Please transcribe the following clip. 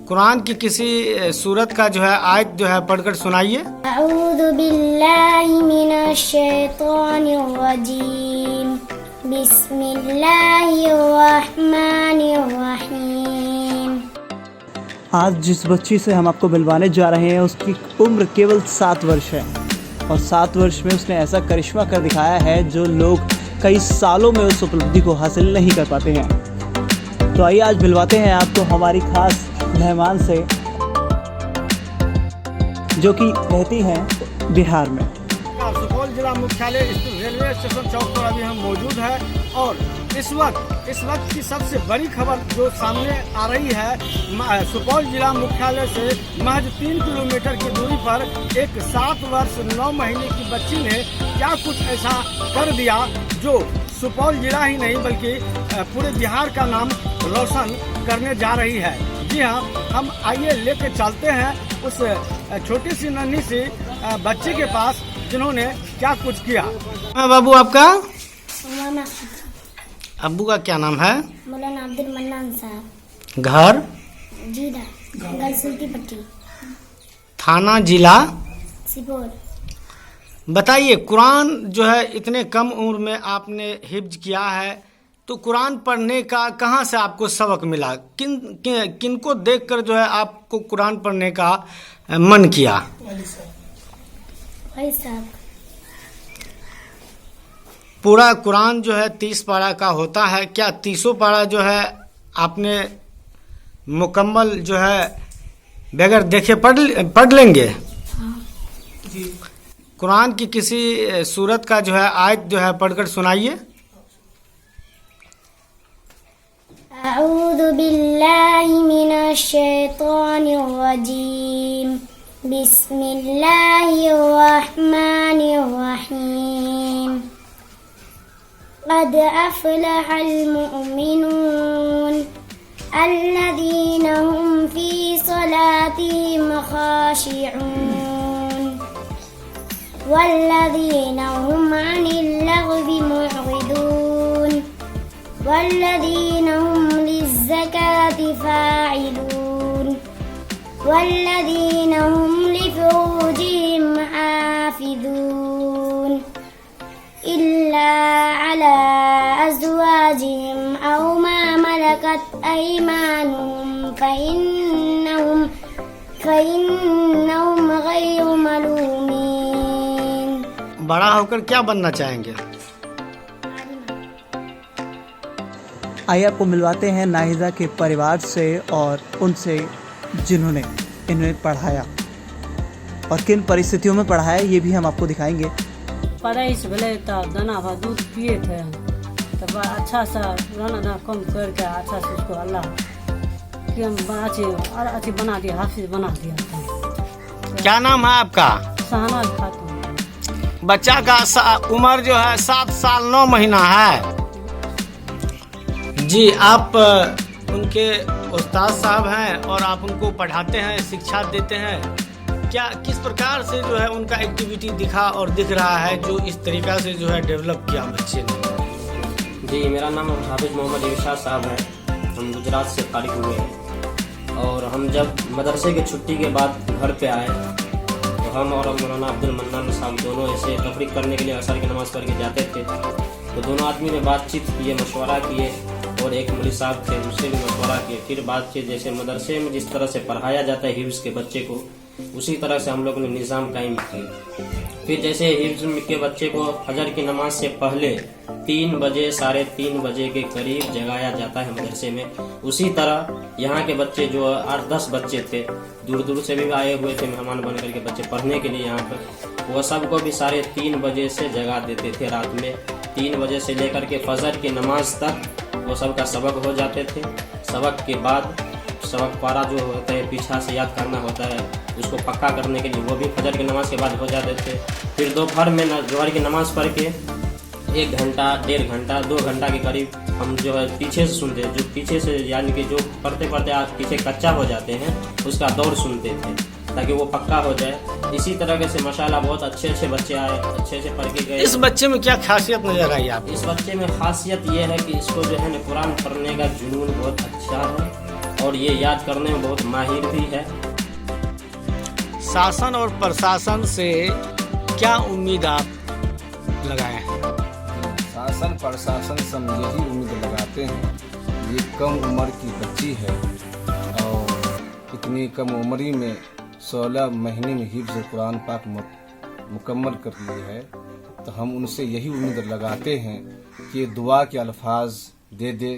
कुरान की किसी सूरत का जो है आयत जो है पढ़कर सुनाइए। अऊज़ु बिल्लाहि मिनश शैतानिर रजीम। बिस्मिल्लाहिर रहमानिर रहीम। आज जिस बच्ची से हम आपको मिलवाने जा रहे हैं उसकी उम्र केवल 7 वर्ष है और 7 वर्ष में उसने ऐसा करिश्मा कर दिखाया है जो लोग कई सालों में उस उपलब्धि को हासिल नहीं कर पाते हैं। तो आइए आज मिलवाते हैं आपको हमारी खास मेहमान से जो कि रहती हैं बिहार में। सुपौल जिला मुख्यालय स्थित रेलवे स्टेशन चौक पर अभी हम मौजूद हैं और इस वक्त की सबसे बड़ी खबर जो सामने आ रही है, सुपौल जिला मुख्यालय से महज 3 किलोमीटर की दूरी पर एक 7 वर्ष 9 महीने की बच्ची ने क्या कुछ ऐसा कर दिया जो सुपौल जिला ही नहीं बल्कि पूरे बिहार का नाम रोशन करने जा रही है। जी हाँ, हम आइए लेके चलते हैं उस छोटी सी नन्ही सी बच्ची के पास जिन्होंने क्या कुछ किया। बाबू आपका? अब्बू का क्या नाम है? मौलाना अब्दुल मन्नान साहब। घर? जीदा, गलसुल्ती पट्टी, थाना जिला सुपौल। बताइए, कुरान जो है इतने कम उम्र में आपने हिफ्ज किया है, तो कुरान पढ़ने का कहाँ से आपको सबक मिला? किनको देखकर जो है आपको कुरान पढ़ने का मन किया? भाई साहब। पूरा कुरान जो है 30 पारा का होता है, क्या 30 पारा जो है आपने मुकम्मल जो है बगैर देखे पढ़ लेंगे? जी। कुरान की किसी सूरत का जो है आयत जो है पढ़कर सुनाइए। अऊज़ु बिल्लाहि मिनश शैतानिर रजीम। बिस्मिल्लाहिर रहमानिर रहीम। क़द अफ़लहल मुअमिनून अल्लज़ीना हुम फ़ी सलातिहिम ख़ाशिऊन वल्लज़ीना हुम अनिल लग़्वी मुअरिदून वल्लज़ीना हुम लिज़्ज़काति फ़ाइलून वल्लज़ीना हुम लिफ़ुरूजिहिम हाफ़िज़ून इल्ला अला अज़वाजिहिम औ मा मलकत अयमानुहुम फ़इन्नहुम गैरु मलूमीन। बड़ा होकर क्या बनना चाहेंगे? आइए आपको मिलवाते हैं नाहिदा के परिवार से और उनसे जिन्होंने इन्हें पढ़ाया और किन परिस्थितियों में पढ़ाया ये भी हम आपको दिखाएंगे। पढ़ाई से भले तो दाना भा दूध पिए थे तो अच्छा सा दाना कम करके अच्छा से उसको अल्लाह कि हम अच्छी बना दिया, हाफिज बना दिया था। क्या नाम है आपका? शहनाज खातून। बच्चा का उम्र जो है 7 साल 9 महीना है। जी, आप उनके उस्ताद साहब हैं और आप उनको पढ़ाते हैं, शिक्षा देते हैं। क्या किस प्रकार से जो है उनका एक्टिविटी दिखा और दिख रहा है जो इस तरीक़ा से जो है डेवलप किया बच्चे ने? जी, मेरा नाम हाफिज मोहम्मद इरशाद साहब है। हम गुजरात से फारिग हुए हैं और हम जब मदरसे की छुट्टी के बाद घर पे आए तो हम और मौलाना अब्दुल मन्नान साहब दोनों ऐसे तफरीक करने के लिए असर की नमाज़ पढ़ के जाते थे। तो दोनों आदमी ने बातचीत किए, मशवरा किए और एक मौलवी साहब थे उससे भी मशवरा किए। फिर बातचीत जैसे मदरसे में जिस तरह से पढ़ाया जाता है हिफ्ज़ के बच्चे को, उसी तरह से हम लोगों ने निज़ाम कायम किया। फिर जैसे हिफ्ज़ के बच्चे को फजर की नमाज से पहले 3 बजे 3:30 बजे के करीब जगाया जाता है मदरसे में, उसी तरह यहाँ के बच्चे जो 8-10 बच्चे थे, दूर दूर से भी आए हुए थे मेहमान बन करके बच्चे पढ़ने के लिए यहाँ पर, वो सबको भी 3:30 बजे से जगा देते थे। रात में 3 बजे से लेकर के फजर की नमाज तक वो सबका सबक हो जाते थे। सबक के बाद सबक पारा जो होता है पीछा से याद करना होता है, उसको पक्का करने के लिए वो भी फजर की नमाज के बाद हो जाते थे। फिर दोपहर में जोहर की नमाज पढ़ के 1 घंटा 1.5 घंटा 2 घंटा के करीब हम जो है पीछे से सुनते, जो पीछे से यानी कि जो पढ़ते पढ़ते आप पीछे कच्चा हो जाते हैं उसका दौर सुनते थे ताकि वो पक्का हो जाए। इसी तरह से माशाल्लाह बहुत अच्छे बच्चे आए, अच्छे से पढ़ के गए। इस बच्चे में क्या खासियत नजर आई आपको? इस बच्चे में खासियत ये है कि इसको जो है ना कुरान पढ़ने का जुनून बहुत अच्छा है और ये याद करने में बहुत माहिर भी है। शासन और प्रशासन से क्या उम्मीद आप लगाए हैं? शासन प्रशासन से हम यही उम्मीद लगाते हैं, ये कम उम्र की बच्ची है और इतनी कम उम्र ही में 16 महीने में हिफ्ज़ कुरान पाक मुकम्मल कर ली है, तो हम उनसे यही उम्मीद लगाते हैं कि दुआ के अल्फाज दे दे